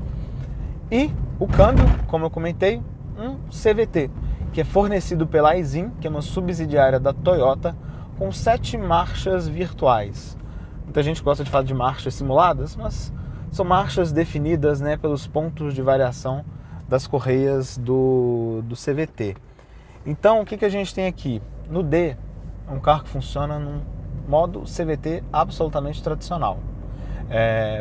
E o câmbio, como eu comentei, um CVT, que é fornecido pela Aisin, que é uma subsidiária da Toyota, com 7 marchas virtuais. Muita gente gosta de falar de marchas simuladas, mas são marchas definidas, né, pelos pontos de variação das correias do CVT. Então, o que a gente tem aqui? No D, é um carro que funciona num modo CVT absolutamente tradicional.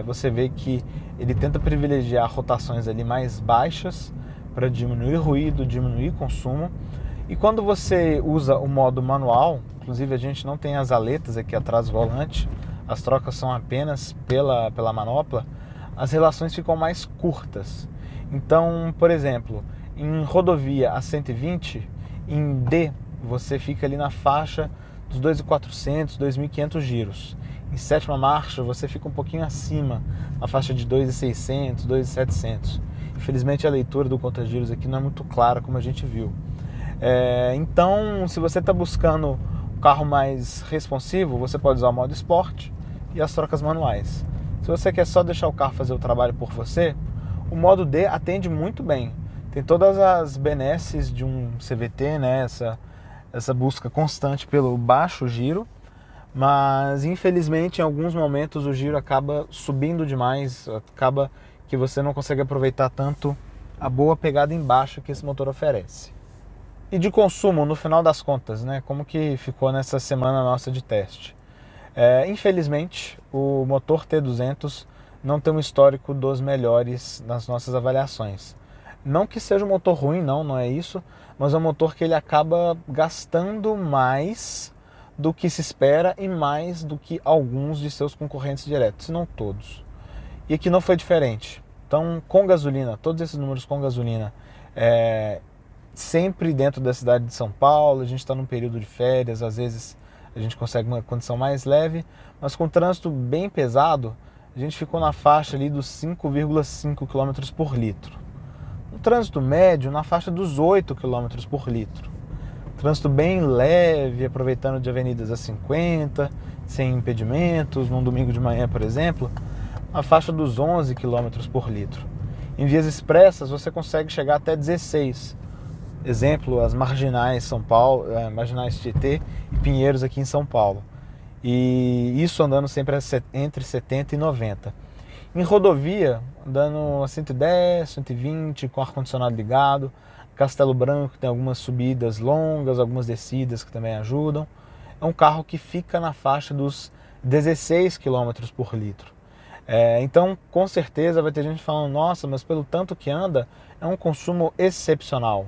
Você vê que ele tenta privilegiar rotações ali mais baixas para diminuir ruído, diminuir consumo. E quando você usa o modo manual, inclusive a gente não tem as aletas aqui atrás do volante, as trocas são apenas pela manopla, as relações ficam mais curtas. Então, por exemplo, em rodovia a 120, em D, você fica ali na faixa dos 2.400, 2.500 giros. Em sétima marcha, você fica um pouquinho acima, na faixa de 2.600, 2.700. Infelizmente, a leitura do conta-giros aqui não é muito clara, como a gente viu. Então, se você está buscando um carro mais responsivo, você pode usar o modo Sport e as trocas manuais. Se você quer só deixar o carro fazer o trabalho por você, o modo D atende muito bem. Tem todas as benesses de um CVT, né? Essa busca constante pelo baixo giro, mas infelizmente em alguns momentos o giro acaba subindo demais, acaba que você não consegue aproveitar tanto a boa pegada embaixo que esse motor oferece. E de consumo, no final das contas, né? Como que ficou nessa semana nossa de teste? Infelizmente, o motor T200 não tem um histórico dos melhores nas nossas avaliações. Não que seja um motor ruim, não é isso, mas é um motor que ele acaba gastando mais do que se espera e mais do que alguns de seus concorrentes diretos, se não todos. E aqui não foi diferente. Então, com gasolina, todos esses números com gasolina, sempre dentro da cidade de São Paulo, a gente está num período de férias, às vezes a gente consegue uma condição mais leve, mas com trânsito bem pesado, a gente ficou na faixa ali dos 5,5 km por litro. No trânsito médio, na faixa dos 8 km por litro. Trânsito bem leve, aproveitando de avenidas a 50, sem impedimentos, num domingo de manhã, por exemplo, na faixa dos 11 km por litro. Em vias expressas, você consegue chegar até 16. Exemplo, as marginais São Paulo, marginais Tietê e Pinheiros aqui em São Paulo. E isso andando sempre entre 70 e 90. Em rodovia, andando a 110, 120, com ar-condicionado ligado, Castelo Branco tem algumas subidas longas, algumas descidas que também ajudam. É um carro que fica na faixa dos 16 km por litro. Então, com certeza vai ter gente falando, nossa, mas pelo tanto que anda, é um consumo excepcional.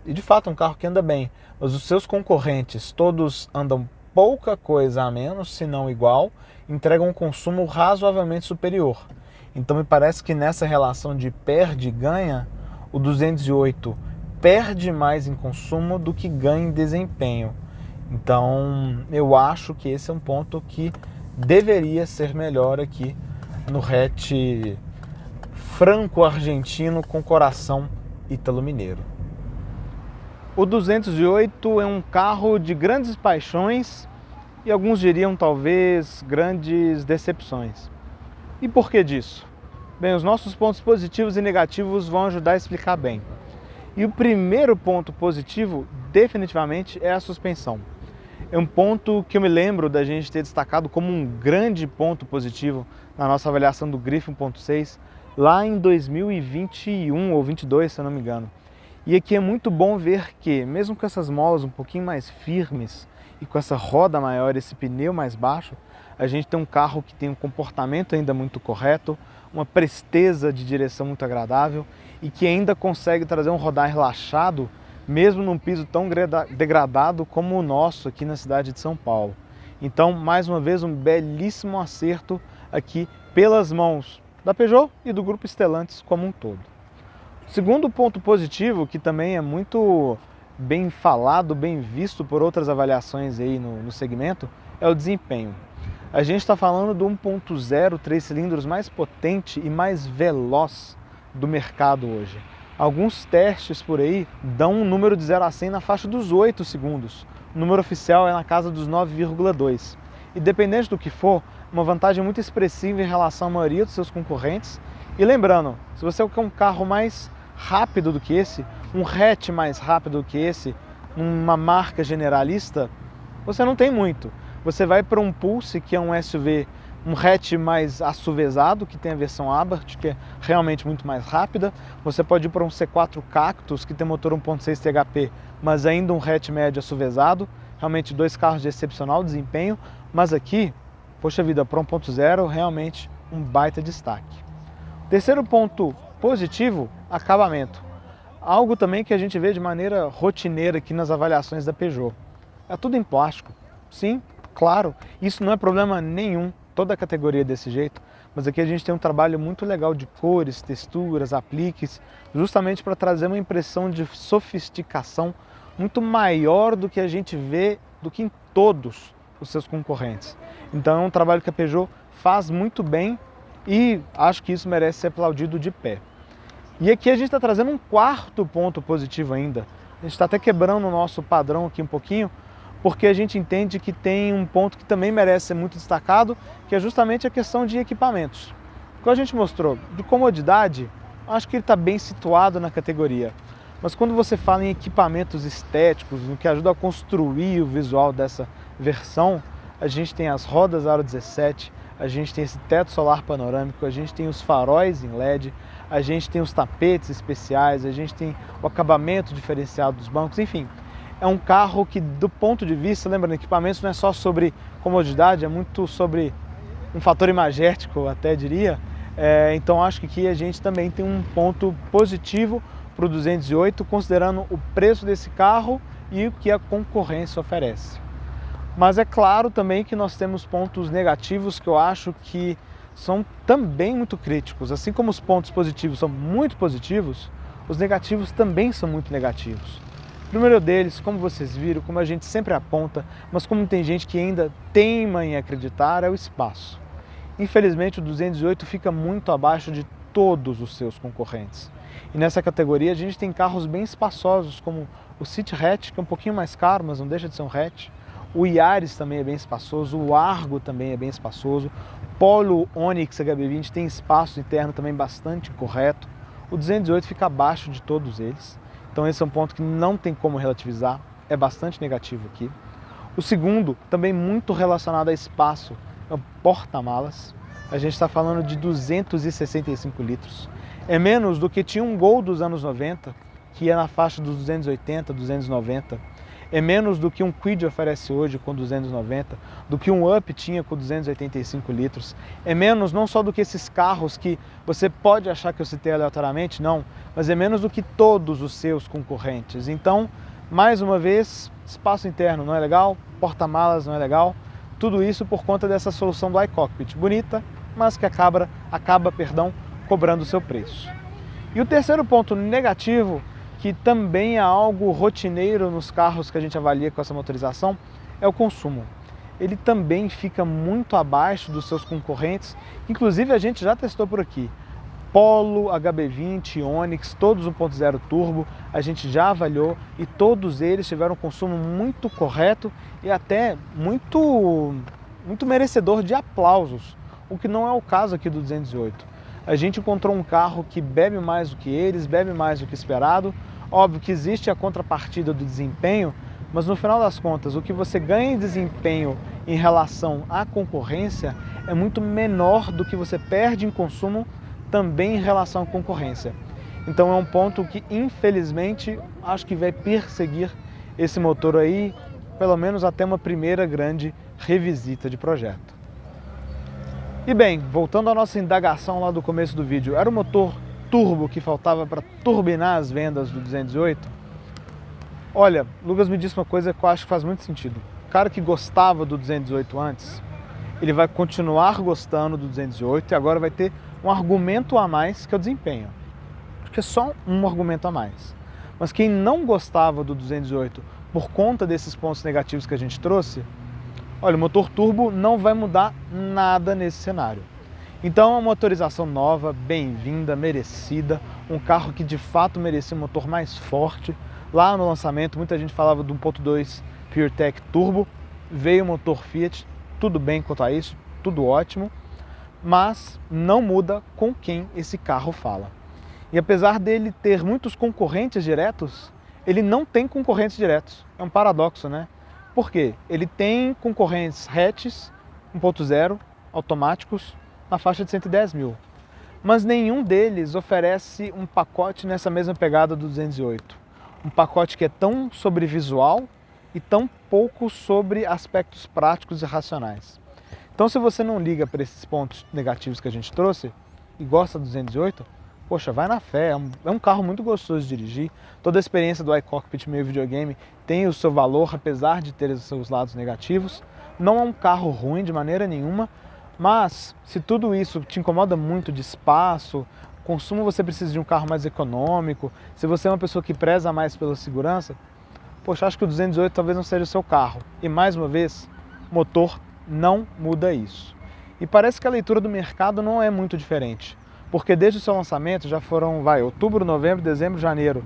E de fato é um carro que anda bem, mas os seus concorrentes todos andam pouca coisa a menos, se não igual, entregam um consumo razoavelmente superior. Então me parece que nessa relação de perde e ganha, o 208 perde mais em consumo do que ganha em desempenho. Então eu acho que esse é um ponto que deveria ser melhor aqui no hatch franco-argentino com coração ítalo-mineiro. O 208 é um carro de grandes paixões e alguns diriam talvez grandes decepções. E por que disso? Bem, os nossos pontos positivos e negativos vão ajudar a explicar bem. E o primeiro ponto positivo, definitivamente, é a suspensão. É um ponto que eu me lembro da gente ter destacado como um grande ponto positivo na nossa avaliação do Griffe 1.6 lá em 2021 ou 22, se eu não me engano. E aqui é muito bom ver que, mesmo com essas molas um pouquinho mais firmes e com essa roda maior, esse pneu mais baixo, a gente tem um carro que tem um comportamento ainda muito correto, uma presteza de direção muito agradável e que ainda consegue trazer um rodar relaxado, mesmo num piso tão degradado como o nosso aqui na cidade de São Paulo. Então, mais uma vez, um belíssimo acerto aqui pelas mãos da Peugeot e do Grupo Stellantis como um todo. Segundo ponto positivo, que também é muito bem falado, bem visto por outras avaliações aí no segmento, é o desempenho. A gente está falando do 1.0 3 cilindros mais potente e mais veloz do mercado hoje. Alguns testes por aí dão um número de 0 a 100 na faixa dos 8 segundos. O número oficial é na casa dos 9,2. E dependente do que for, uma vantagem muito expressiva em relação à maioria dos seus concorrentes. E lembrando, se você quer um carro mais rápido do que esse, um hatch mais rápido do que esse, uma marca generalista, você não tem muito. Você vai para um Pulse, que é um SUV, um hatch mais assuvezado, que tem a versão Abarth, que é realmente muito mais rápida. Você pode ir para um C4 Cactus, que tem motor 1.6 THP, mas ainda um hatch médio assuvezado. Realmente dois carros de excepcional desempenho, mas aqui, poxa vida, para 1.0, realmente um baita destaque. Terceiro ponto positivo, acabamento. Algo também que a gente vê de maneira rotineira aqui nas avaliações da Peugeot. É tudo em plástico. Sim, claro, isso não é problema nenhum, toda a categoria é desse jeito, mas aqui a gente tem um trabalho muito legal de cores, texturas, apliques, justamente para trazer uma impressão de sofisticação muito maior do que a gente vê do que em todos os seus concorrentes. Então é um trabalho que a Peugeot faz muito bem e acho que isso merece ser aplaudido de pé. E aqui a gente está trazendo um quarto ponto positivo ainda. A gente está até quebrando o nosso padrão aqui um pouquinho, porque a gente entende que tem um ponto que também merece ser muito destacado, que é justamente a questão de equipamentos. Como a gente mostrou, de comodidade, acho que ele está bem situado na categoria. Mas quando você fala em equipamentos estéticos, no que ajuda a construir o visual dessa versão, a gente tem as rodas Aro 17, a gente tem esse teto solar panorâmico, a gente tem os faróis em LED, a gente tem os tapetes especiais, a gente tem o acabamento diferenciado dos bancos, enfim. É um carro que, do ponto de vista, lembrando, equipamentos não é só sobre comodidade, é muito sobre um fator imagético, até diria. Então acho que aqui a gente também tem um ponto positivo para o 208, considerando o preço desse carro e o que a concorrência oferece. Mas é claro também que nós temos pontos negativos que eu acho que são também muito críticos. Assim como os pontos positivos são muito positivos, os negativos também são muito negativos. O primeiro deles, como vocês viram, como a gente sempre aponta, mas como tem gente que ainda teima em acreditar, é o espaço. Infelizmente o 208 fica muito abaixo de todos os seus concorrentes. E nessa categoria a gente tem carros bem espaçosos, como o City Hatch, que é um pouquinho mais caro, mas não deixa de ser um hatch. O Yaris também é bem espaçoso, o Argo também é bem espaçoso, o Polo Onix HB20 tem espaço interno também bastante correto. O 208 fica abaixo de todos eles. Então esse é um ponto que não tem como relativizar, é bastante negativo aqui. O segundo, também muito relacionado a espaço, é o porta-malas. A gente está falando de 265 litros. É menos do que tinha um Gol dos anos 90, que é na faixa dos 280, 290. É menos do que um Kwid oferece hoje com 290, do que um Up tinha com 285 litros. É menos não só do que esses carros que você pode achar que eu citei aleatoriamente, não, mas é menos do que todos os seus concorrentes. Então, mais uma vez, espaço interno não é legal, porta-malas não é legal, tudo isso por conta dessa solução do iCockpit. Bonita, mas que acaba cobrando o seu preço. E o terceiro ponto negativo, que também é algo rotineiro nos carros que a gente avalia com essa motorização, é o consumo. Ele também fica muito abaixo dos seus concorrentes, inclusive a gente já testou por aqui. Polo, HB20, Onix, todos 1.0 turbo, a gente já avaliou e todos eles tiveram um consumo muito correto e até muito merecedor de aplausos, o que não é o caso aqui do 208. A gente encontrou um carro que bebe mais do que eles, bebe mais do que esperado. Óbvio que existe a contrapartida do desempenho, mas no final das contas, o que você ganha em desempenho em relação à concorrência é muito menor do que você perde em consumo também em relação à concorrência. Então é um ponto que, infelizmente, acho que vai perseguir esse motor aí, pelo menos até uma primeira grande revisita de projeto. E bem, voltando à nossa indagação lá do começo do vídeo, era o motor turbo que faltava para turbinar as vendas do 208? Olha, Lucas me disse uma coisa que eu acho que faz muito sentido. O cara que gostava do 208 antes, ele vai continuar gostando do 208 e agora vai ter um argumento a mais, que é o desempenho. Acho que é só um argumento a mais. Mas quem não gostava do 208 por conta desses pontos negativos que a gente trouxe, olha, o motor turbo não vai mudar nada nesse cenário. Então é uma motorização nova, bem-vinda, merecida, um carro que de fato merecia um motor mais forte. Lá no lançamento muita gente falava do 1.2 PureTech Turbo, veio o motor Fiat, tudo bem quanto a isso, tudo ótimo, mas não muda com quem esse carro fala. E apesar dele ter muitos concorrentes diretos, ele não tem concorrentes diretos. É um paradoxo, né? Por quê? Ele tem concorrentes hatches 1.0 automáticos na faixa de 110 mil. Mas nenhum deles oferece um pacote nessa mesma pegada do 208. Um pacote que é tão sobre visual e tão pouco sobre aspectos práticos e racionais. Então, se você não liga para esses pontos negativos que a gente trouxe e gosta do 208, poxa, vai na fé, é um carro muito gostoso de dirigir. Toda a experiência do iCockpit meio videogame tem o seu valor, apesar de ter os seus lados negativos. Não é um carro ruim de maneira nenhuma, mas se tudo isso te incomoda muito de espaço, consumo, você precisa de um carro mais econômico, se você é uma pessoa que preza mais pela segurança, poxa, acho que o 208 talvez não seja o seu carro. E mais uma vez, motor não muda isso. E parece que a leitura do mercado não é muito diferente, porque desde o seu lançamento já foram, outubro, novembro, dezembro, janeiro,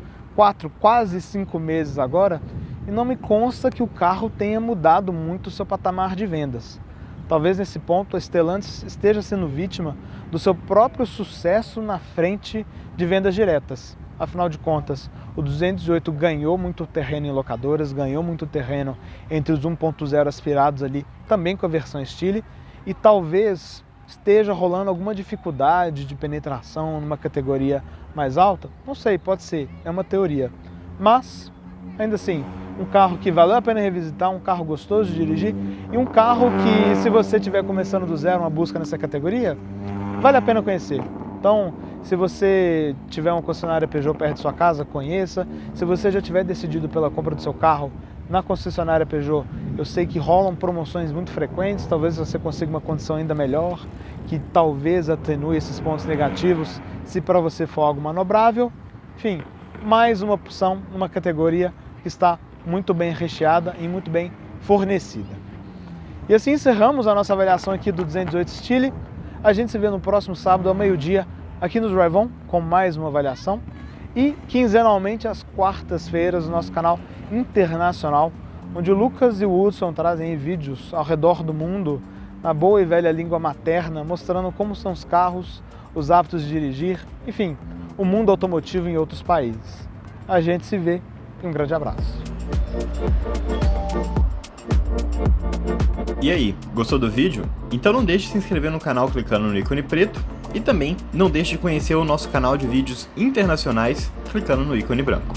quase 5 meses agora, e não me consta que o carro tenha mudado muito o seu patamar de vendas. Talvez nesse ponto a Stellantis esteja sendo vítima do seu próprio sucesso na frente de vendas diretas. Afinal de contas, o 208 ganhou muito terreno em locadoras, ganhou muito terreno entre os 1.0 aspirados ali, também com a versão Stile, e talvez esteja rolando alguma dificuldade de penetração numa categoria mais alta. Não sei, pode ser, é uma teoria. Mas, ainda assim, um carro que valeu a pena revisitar, um carro gostoso de dirigir e um carro que, se você estiver começando do zero uma busca nessa categoria, vale a pena conhecer. Então, se você tiver uma concessionária Peugeot perto de sua casa, conheça. Se você já tiver decidido pela compra do seu carro na concessionária Peugeot, eu sei que rolam promoções muito frequentes, talvez você consiga uma condição ainda melhor, que talvez atenue esses pontos negativos, se para você for algo manobrável. Enfim, mais uma opção, uma categoria que está muito bem recheada e muito bem fornecida. E assim encerramos a nossa avaliação aqui do 208 Stile. A gente se vê no próximo sábado ao meio-dia aqui no Drive On com mais uma avaliação e quinzenalmente às quartas-feiras no nosso canal internacional, onde o Lucas e o Hudson trazem vídeos ao redor do mundo na boa e velha língua materna, mostrando como são os carros, os hábitos de dirigir, enfim, o mundo automotivo em outros países. A gente se vê e um grande abraço. E aí, gostou do vídeo? Então não deixe de se inscrever no canal clicando no ícone preto E também não deixe de conhecer o nosso canal de vídeos internacionais clicando no ícone branco.